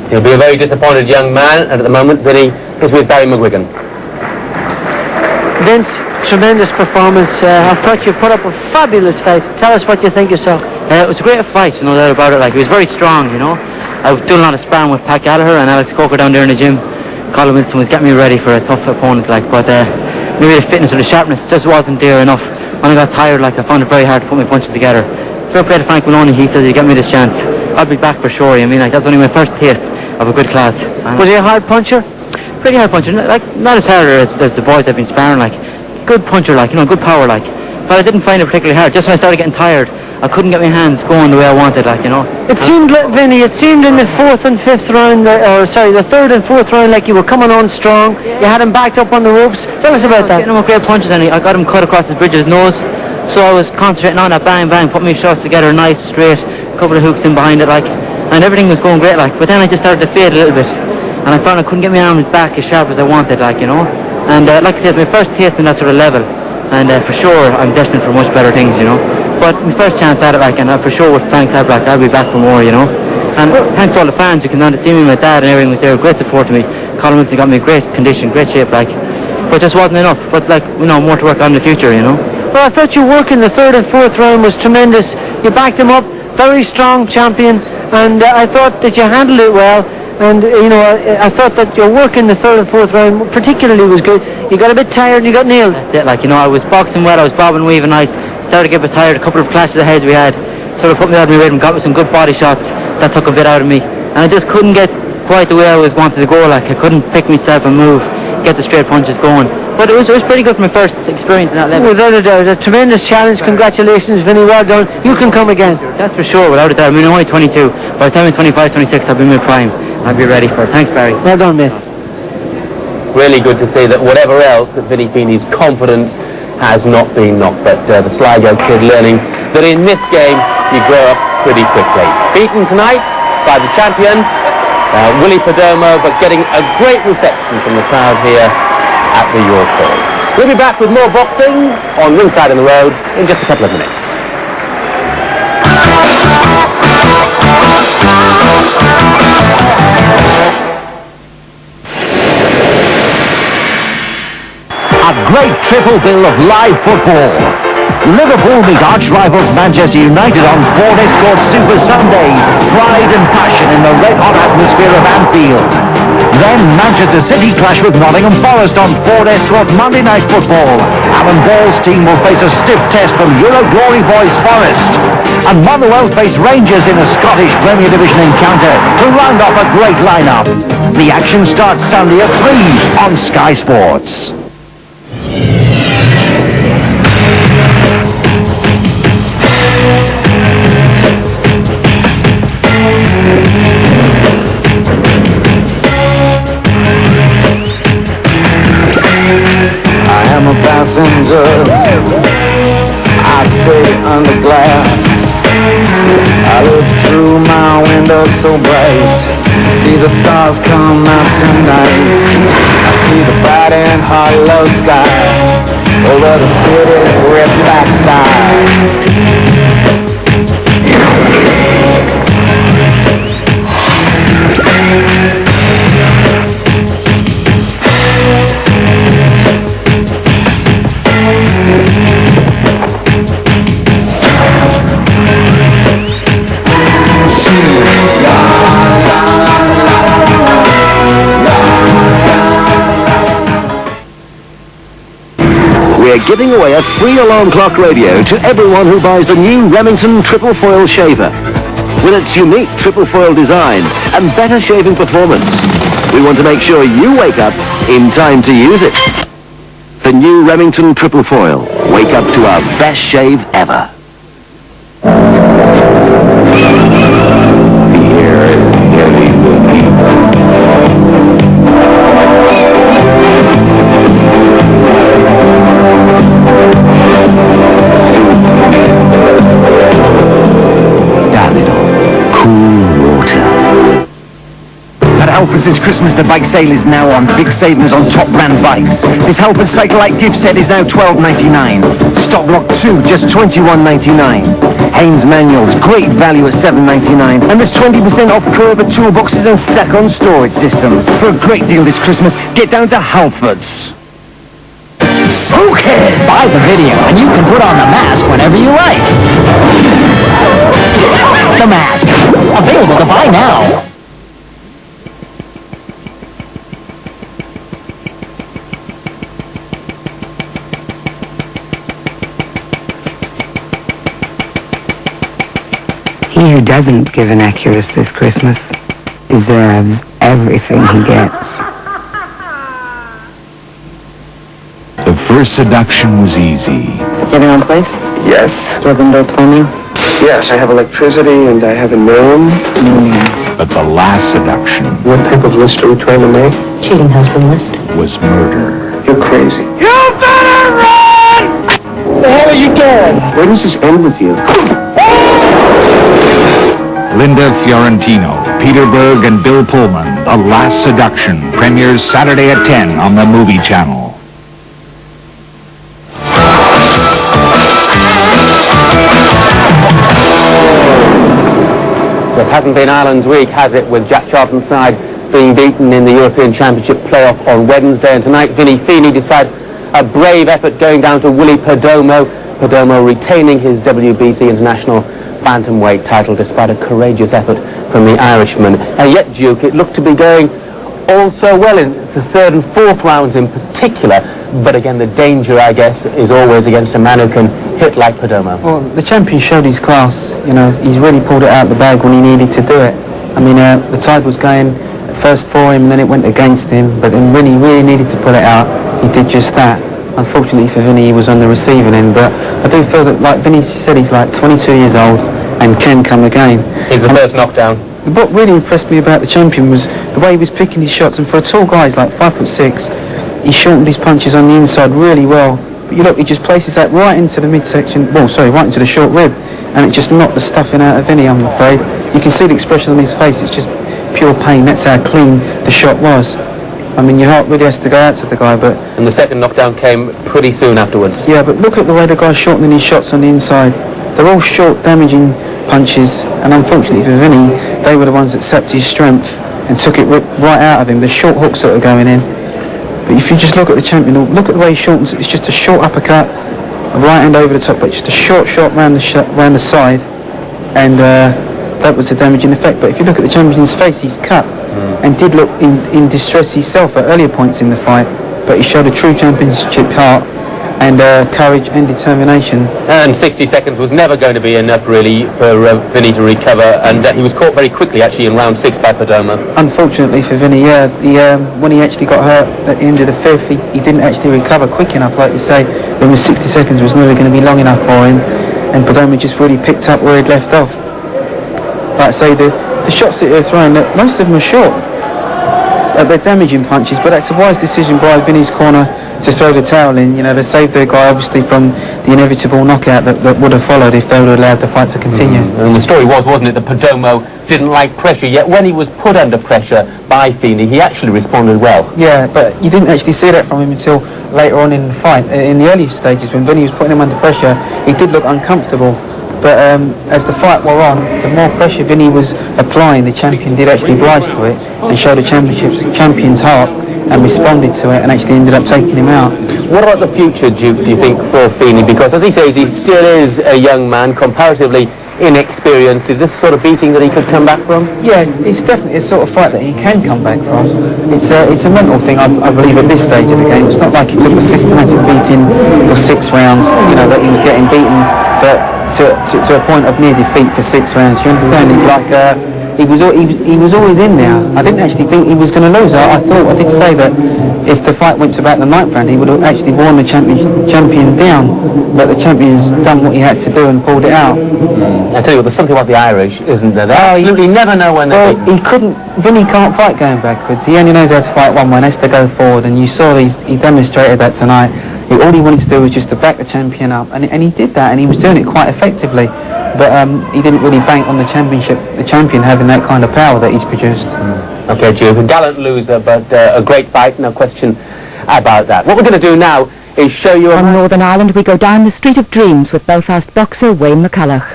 He'll be a very disappointed young man, and at the moment, Vinny is with Barry McGuigan. Vince, tremendous performance. I thought you put up a fabulous fight. Tell us what you think yourself. It was a great fight, no doubt about it. Like, he was very strong, you know. I was doing a lot of sparring with Pat Gallagher and Alex Coker down there in the gym. Colin Wilson was getting me ready for a tough opponent, like, but maybe the fitness or the sharpness just wasn't there enough. When I got tired, like, I found it very hard to put my punches together. Fair play to Frank Maloney, he said he'd get me this chance. I'll be back for sure. I mean, like, that's only my first taste of a good class. Was he a hard puncher? Pretty hard puncher, like, not as hard as the boys I've been sparring, like. Good puncher, like, you know, good power, like. But I didn't find it particularly hard. Just when I started getting tired, I couldn't get my hands going the way I wanted, like, you know. It seemed, Vinny, it seemed in the fourth and fifth round, the third and fourth round, like you were coming on strong. Yeah. You had him backed up on the ropes. Tell us about that. Getting him with great punches, and I got him cut across his bridge of his nose. So I was concentrating on that, bang, bang, putting my shots together, nice, straight, a couple of hooks in behind it, like. And everything was going great, like. But then I just started to fade a little bit. And I found I couldn't get my arms back as sharp as I wanted, like, you know. And like I said, it's my first taste in that sort of level. And for sure, I'm destined for much better things, you know. But my first chance at it, like, and for sure with Frank's help, like, I'll be back for more, you know. And thanks to all the fans who came down to see me, my dad and everything was there, great support to me. Colin Wilson got me in great condition, great shape, like. But it just wasn't enough. But, like, you know, more to work on in the future, you know. Well, I thought your work in the third and fourth round was tremendous. You backed him up, very strong champion, and I thought that you handled it well. And, you know, I thought that your work in the third and fourth round particularly was good. You got a bit tired and you got nailed. That's it, like, you know, I was boxing well, I was bobbing, weaving nice. Started to get a bit tired, a couple of clashes of heads we had. Sort of put me out of my rhythm, got me some good body shots. That took a bit out of me. And I just couldn't get quite the way I was wanting to go, like, I couldn't pick myself and move, get the straight punches going. But it was pretty good for my first experience in that level. Without a doubt, a tremendous challenge. Congratulations, Vinny, well done. You can come again. That's for sure, without a doubt. I mean, I'm only 22. By the time I'm 25, 26, I'll be in my prime. I'll be ready for it. Thanks, Barry. Well done, mate. Really good to see that whatever else, that Vinny Feeney's confidence has not been knocked. But the Sligo kid learning that in this game, you grow up pretty quickly. Beaten tonight by the champion, Willie Perdomo, but getting a great reception from the crowd here at the York Hall. We'll be back with more boxing on Ringside on the Road in just a couple of minutes. A great triple bill of live football. Liverpool meet arch rivals Manchester United on Ford Escort Super Sunday. Pride and passion in the red-hot atmosphere of Anfield. Then Manchester City clash with Nottingham Forest on Ford Escort Monday Night Football. Alan Ball's team will face a stiff test from Euro Glory boys Forest. And Motherwell face Rangers in a Scottish Premier Division encounter to round off a great lineup. The action starts Sunday at 3 on Sky Sports. I'm a passenger, I stay under glass. I look through my window so bright, see the stars come out tonight. I see the bright and hollow sky over the city's ripped back side. We're giving away a free alarm clock radio to everyone who buys the new Remington Triple Foil Shaver. With its unique triple foil design and better shaving performance, we want to make sure you wake up in time to use it. The new Remington Triple Foil. Wake up to our best shave ever. This Christmas, the bike sale is now on. Big savings on top brand bikes. This Halford Cycle Light gift set is now $12.99. Stock Block 2, just $21.99. Haynes manuals, great value at $7.99. And there's 20% off Kerber toolboxes and stack-on storage systems. For a great deal this Christmas, get down to Halford's. Okay, buy the video and you can put on the mask whenever you like. The mask, available to buy now. He who doesn't give an Accurus this Christmas deserves everything he gets. The first seduction was easy. Getting on place? Yes. Do you have indoor plumbing? Yes, I have electricity and I have a gnome. But the last seduction What type of list are we trying to make? Cheating husband list. was murder. You're crazy. You better run! The hell are you doing? Where does this end with you? Linda Fiorentino, Peter Berg, and Bill Pullman, The Last Seduction, premieres Saturday at 10 on the Movie Channel. This hasn't been Ireland's week, has it, with Jack Charlton's side being beaten in the European Championship playoff on Wednesday. And tonight, Vinny Feeney, despite a brave effort going down to Willie Perdomo retaining his WBC International Bantamweight title despite a courageous effort from the Irishman. And yet, Duke, it looked to be going all so well in the third and fourth rounds in particular. But again, the danger, I guess, is always against a man who can hit like Perdomo. Well, the champion showed his class. You know, he's really pulled it out of the bag when he needed to do it. I mean, the tide was going first for him, and then it went against him. But then when he really needed to pull it out, he did just that. Unfortunately for Vinny, he was on the receiving end. But I do feel that, like Vinny said, he's like 22 years old and can come again. He's the first knockdown. What really impressed me about the champion was the way he was picking his shots. And for a tall guy, he's like 5'6", he shortened his punches on the inside really well. But you look, he just places that right into the midsection, right into the short rib, and it just knocked the stuffing out of Vinny, I'm afraid. You can see the expression on his face, it's just pure pain. That's how clean the shot was. I mean, your heart really has to go out to the guy, but... And the second knockdown came pretty soon afterwards. Yeah, but look at the way the guy's shortening his shots on the inside. They're all short, damaging punches, and unfortunately for Vinny, they were the ones that sapped his strength and took it right out of him, the short hooks that are going in. But if you just look at the champion, look at the way he shortens it. It's just a short uppercut, a right hand over the top, but just a short shot round the side, and that was the damaging effect. But if you look at the champion's face, he's cut and did look in distress himself at earlier points in the fight, but he showed a true championship heart and courage and determination. And 60 seconds was never going to be enough, really, for Vinny to recover, and he was caught very quickly, actually, in round 6 by Perdomo. Unfortunately for Vinny, when he actually got hurt at the end of the fifth, he didn't actually recover quick enough, like you say. Then the 60 seconds was never going to be long enough for him, and Perdomo just really picked up where he'd left off. Like I say, the shots that they're throwing, most of them are short. They're damaging punches, but that's a wise decision by Vinny's corner to throw the towel in. You know, they saved their guy, obviously, from the inevitable knockout that would have followed if they would have allowed the fight to continue. And the story wasn't it, that Perdomo didn't like pressure, yet when he was put under pressure by Feeney, he actually responded well. Yeah, but you didn't actually see that from him until later on in the fight. In the early stages, when Vinny was putting him under pressure, he did look uncomfortable. But as the fight wore on, the more pressure Vinny was applying, the champion did actually rise to it and show the champion's heart and responded to it and actually ended up taking him out. What about the future, Duke, do you think, for Feeney? Because, as he says, he still is a young man, comparatively inexperienced. Is this the sort of beating that he could come back from? Yeah, it's definitely a sort of fight that he can come back from. It's a mental thing, I believe, at this stage of the game. It's not like he took a systematic beating for 6 rounds, you know, that he was getting beaten to a point of near defeat for 6 rounds. You understand? It's like he was always in there. I didn't actually think he was going to lose. I did say that if the fight went to about the 9th round, he would have actually worn the champion down. But the champion's done what he had to do and pulled it out. I tell you what, there's something about the Irish, isn't there? They absolutely never know when they're beaten. Vinny can't fight going backwards. He only knows how to fight one way, and that's to go forward. And you saw he demonstrated that tonight. All he wanted to do was just to back the champion up, and he did that, and he was doing it quite effectively. But he didn't really bank on the champion having that kind of power that he's produced. Okay, Duke, a gallant loser, but a great fight, no question about that. What we're going to do now is show you... From Northern Ireland, we go down the Street of Dreams with Belfast boxer Wayne McCulloch.